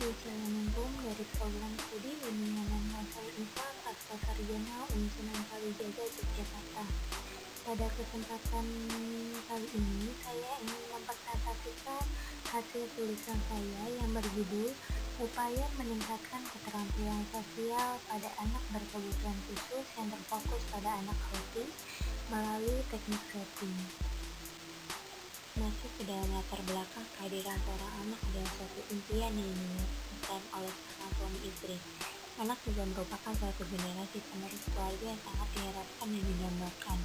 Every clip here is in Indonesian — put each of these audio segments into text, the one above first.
di Ciliwung dari program studi bimbingan dan konseling IPA Fakultas Sarjana Universitas Kalijaga Yogyakarta. Pada kesempatan kali ini, saya ingin mempresentasikan hasil tulisan saya yang berjudul Upaya Meningkatkan Keterampilan Sosial pada Anak Berkebutuhan Khusus yang terfokus pada anak autis melalui teknik setting. Masuk ke dalam latar belakang kehadiran seorang anak adalah suatu impian yang dimimpikan oleh pasangan suami istri. Anak juga merupakan suatu generasi penerus keluarga yang sangat diharapkan dan didambakan.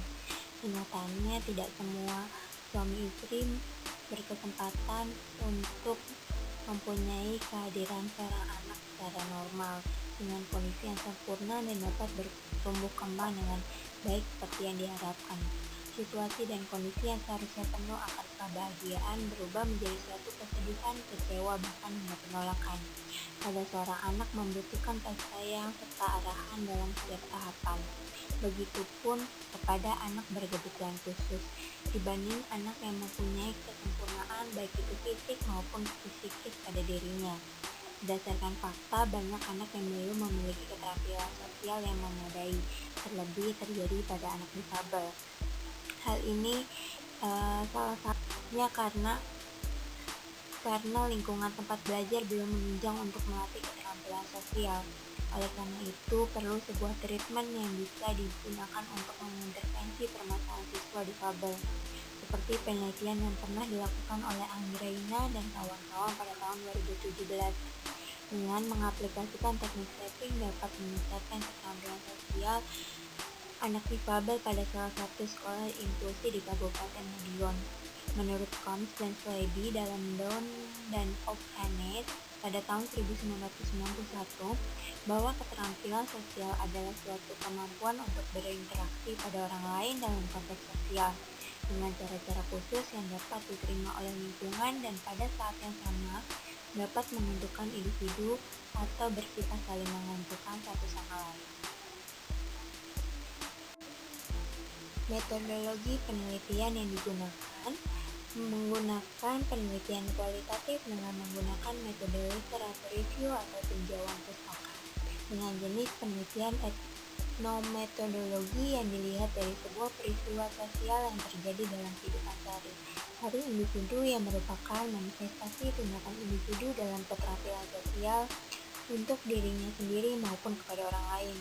Kenyataannya tidak semua suami istri berkesempatan untuk mempunyai kehadiran seorang anak secara normal dengan kondisi yang sempurna dan dapat bertumbuh kembang dengan baik seperti yang diharapkan. Situasi dan kondisi yang seharusnya penuh akan kebahagiaan berubah menjadi suatu kesedihan, kecewa, bahkan hingga penolakan. Pada seorang anak membutuhkan kasih sayang serta arahan dalam setiap tahapan. Begitupun kepada anak berkebutuhan khusus, dibanding anak yang mempunyai kesempurnaan baik itu fisik maupun psikis pada dirinya. Berdasarkan fakta, banyak anak yang belum memiliki keterampilan sosial yang memadai, terlebih terjadi pada anak difabel. Hal ini salah satunya karena lingkungan tempat belajar belum menunjang untuk melatih keterampilan sosial. Oleh karena itu, perlu sebuah treatment yang bisa digunakan untuk mengintervensi permasalahan siswa difabel, seperti penelitian yang pernah dilakukan oleh Anggraina dan kawan-kawan pada tahun 2017. Dengan mengaplikasikan teknik setting dapat meningkatkan keterampilan sosial anak difabel pada salah satu sekolah inklusi di Kabupaten Madiun. Menurut Combs dan Slaby dalam Down dan of Annette pada tahun 1991, bahwa keterampilan sosial adalah suatu kemampuan untuk berinteraksi pada orang lain dalam konteks sosial dengan cara-cara khusus yang dapat diterima oleh lingkungan dan pada saat yang sama dapat menentukan individu atau bersifat saling menguntungkan satu sama lain. Metodologi penelitian yang digunakan menggunakan penelitian kualitatif dengan menggunakan metode literatur review atau tinjauan pustaka dengan jenis penelitian etnometodologi yang dilihat dari sebuah peristiwa sosial yang terjadi dalam kehidupan sehari-hari individu yang merupakan manifestasi tindakan individu dalam keterampilan sosial untuk dirinya sendiri maupun kepada orang lain.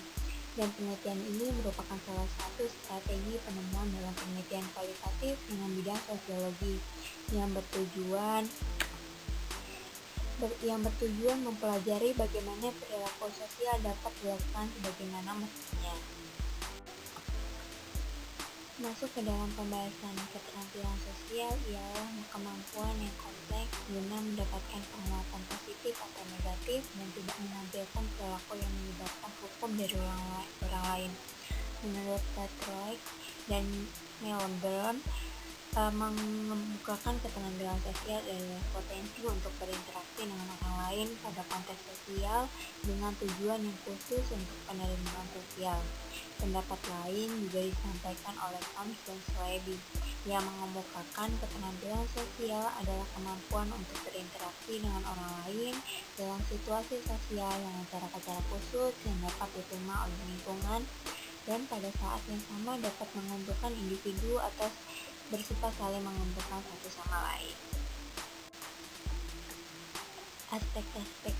Dan penelitian ini merupakan salah satu strategi penemuan dalam penelitian kualitatif dengan bidang sosiologi yang bertujuan mempelajari bagaimana perilaku sosial dapat dilakukan sebagaimana mestinya. Masuk ke dalam pembahasan keterampilan sosial ialah kemampuan yang kompleks guna mendapatkan penguatan positif atau negatif dan tidak menampilkan perilaku yang menyebabkan hukum dari orang lain. Menurut Patrick dan Melbourne, mengemukakan keterampilan sosial adalah potensi untuk berinteraksi dengan orang lain pada konteks sosial dengan tujuan yang khusus untuk penerimaan sosial. Pendapat lain juga disampaikan oleh Combs dan Slaby yang mengemukakan keterampilan sosial adalah kemampuan untuk berinteraksi dengan orang lain dalam situasi sosial dengan cara-cara khusus yang dapat diterima oleh lingkungan dan pada saat yang sama dapat menguntungkan individu atau bersifat saling menguntungkan satu sama lain. Aspek-aspek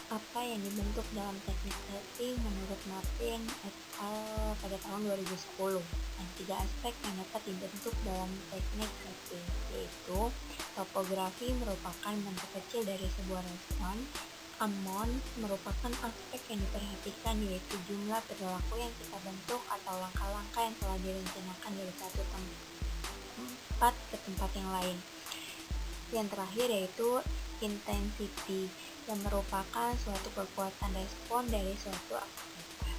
apa yang dibentuk dalam teknik setting menurut Martin et al. Pada tahun 2010. Ada 3 aspek yang dapat dibentuk dalam teknik setting, yaitu topografi merupakan bentuk kecil dari sebuah respon, amount merupakan aspek yang diperhatikan yaitu jumlah perilaku yang kita bentuk atau langkah-langkah yang telah direncanakan dari satu tempat ke tempat yang lain. Yang terakhir yaitu intensity yang merupakan suatu kekuatan respon dari suatu aktivitas.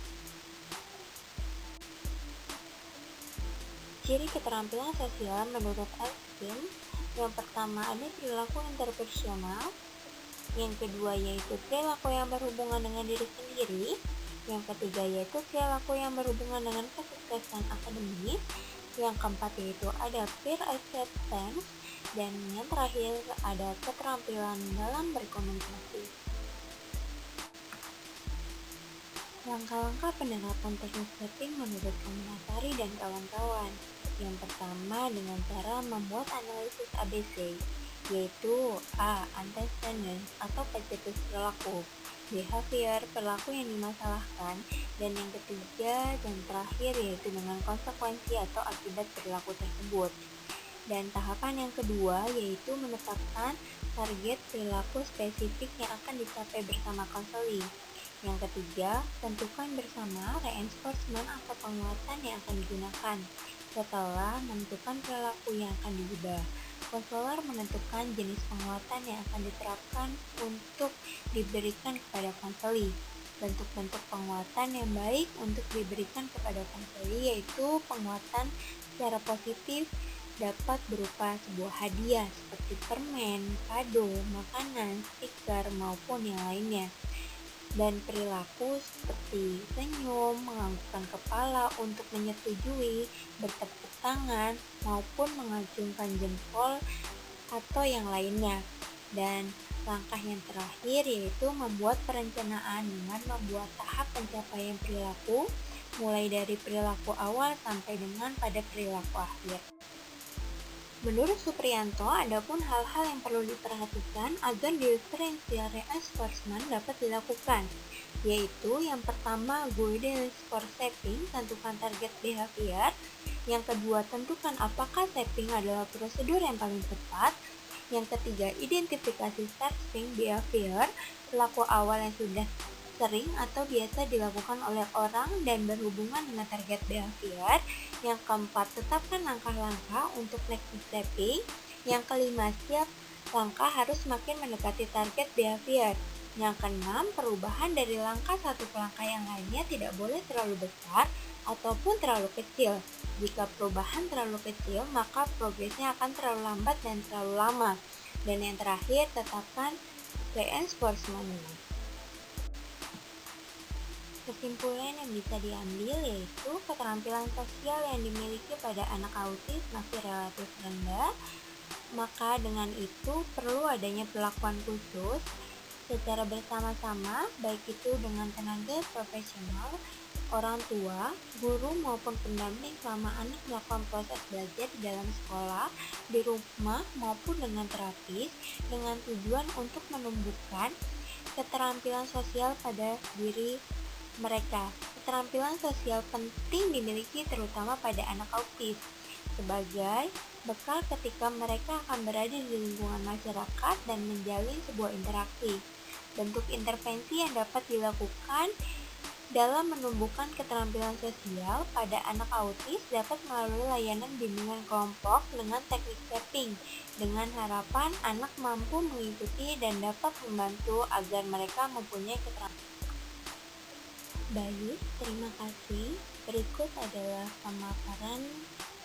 Ciri keterampilan sosial menurut Erskine, yang pertama ada perilaku interpersonal, yang kedua yaitu perilaku yang berhubungan dengan diri sendiri, yang ketiga yaitu perilaku yang berhubungan dengan kesuksesan akademis, yang keempat yaitu ada peer acceptance, dan yang terakhir ada keterampilan dalam berkomunikasi. Langkah-langkah penerapan teknik tapping menurut Kamunatari dan kawan-kawan. Yang pertama dengan cara membuat analisis ABC, yaitu A. Antecedent atau pencetus perilaku, behavior perilaku yang dimasalahkan, dan yang ketiga dan terakhir yaitu dengan konsekuensi atau akibat perilaku tersebut. Dan tahapan yang kedua yaitu menetapkan target perilaku spesifik yang akan dicapai bersama konseling. Yang ketiga, tentukan bersama reinforcement atau penguatan yang akan digunakan. Setelah menentukan perilaku yang akan diubah, konselor menentukan jenis penguatan yang akan diterapkan untuk diberikan kepada konseli. Bentuk-bentuk penguatan yang baik untuk diberikan kepada konseli yaitu penguatan secara positif dapat berupa sebuah hadiah seperti permen, kado, makanan, stiker, maupun yang lainnya. Dan perilaku seperti senyum, menganggukkan kepala untuk menyetujui, bertepuk tangan, maupun mengacungkan jempol atau yang lainnya. Dan langkah yang terakhir yaitu membuat perencanaan dengan membuat tahap pencapaian perilaku mulai dari perilaku awal sampai dengan pada perilaku akhir. Menurut Supriyanto, ada pun hal-hal yang perlu diperhatikan agar differential reinforcement dapat dilakukan, yaitu yang pertama guidance for shaping, tentukan target behavior. Yang kedua, tentukan apakah shaping adalah prosedur yang paling tepat. Yang ketiga, identifikasi shaping behavior, perilaku awal yang sudah sering atau biasa dilakukan oleh orang dan berhubungan dengan target behavior. Yang keempat, tetapkan langkah-langkah untuk next stepping. Yang kelima, setiap langkah harus semakin mendekati target behavior. Yang keenam, perubahan dari langkah satu ke langkah yang lainnya tidak boleh terlalu besar ataupun terlalu kecil. Jika perubahan terlalu kecil, maka progresnya akan terlalu lambat dan terlalu lama. Dan yang terakhir, tetapkan reinforcement. Kesimpulan yang bisa diambil yaitu keterampilan sosial yang dimiliki pada anak autis masih relatif rendah, maka dengan itu perlu adanya perlakuan khusus secara bersama-sama, baik itu dengan tenaga profesional, orang tua, guru maupun pendamping selama anak melakukan proses belajar di dalam sekolah, di rumah maupun dengan terapis, dengan tujuan untuk menumbuhkan keterampilan sosial pada diri mereka. Keterampilan sosial penting dimiliki terutama pada anak autis sebagai bekal ketika mereka akan berada di lingkungan masyarakat dan menjalin sebuah interaksi. Bentuk intervensi yang dapat dilakukan dalam menumbuhkan keterampilan sosial pada anak autis dapat melalui layanan bimbingan kelompok dengan teknik tapping, dengan harapan anak mampu mengikuti dan dapat membantu agar mereka mempunyai keterampilan. Baik, terima kasih. Berikut adalah pemaparan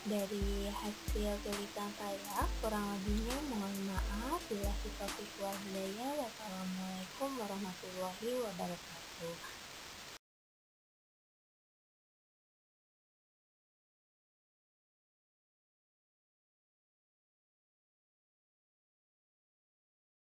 dari hasil tulisan saya. Kurang lebihnya mohon maaf. Billahi taufiq wal hidayah. Wassalamualaikum warahmatullahi wabarakatuh.